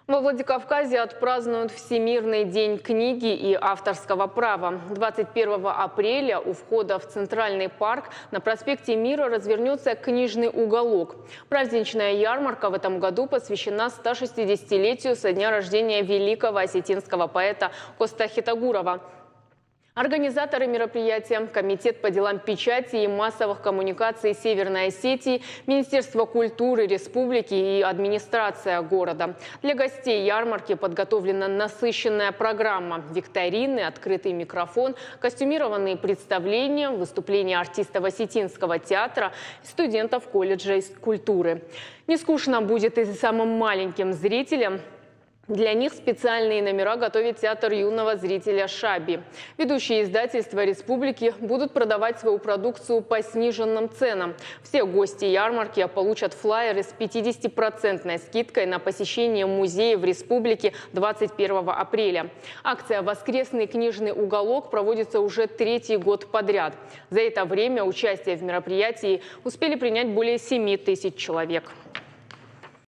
Во Владикавказе отпразднуют Всемирный день книги и авторского права. 21 апреля у входа в Центральный парк на проспекте Мира развернется книжный уголок. Праздничная ярмарка в этом году посвящена 160-летию со дня рождения великого осетинского поэта Коста Хитагурова. Организаторы мероприятия – Комитет по делам печати и массовых коммуникаций Северной Осетии, Министерство культуры республики и администрация города. Для гостей ярмарки подготовлена насыщенная программа: викторины, открытый микрофон, костюмированные представления, выступления артистов Осетинского театра, студентов колледжа культуры. Не скучно будет и самым маленьким зрителям. Для них специальные номера готовит театр юного зрителя «Шаби». Ведущие издательства республики будут продавать свою продукцию по сниженным ценам. Все гости ярмарки получат флаеры с 50% скидкой на посещение музеев республики 21 апреля. Акция «Воскресный книжный уголок» проводится уже 3-й год подряд. За это время участие в мероприятии успели принять более 7 тысяч человек.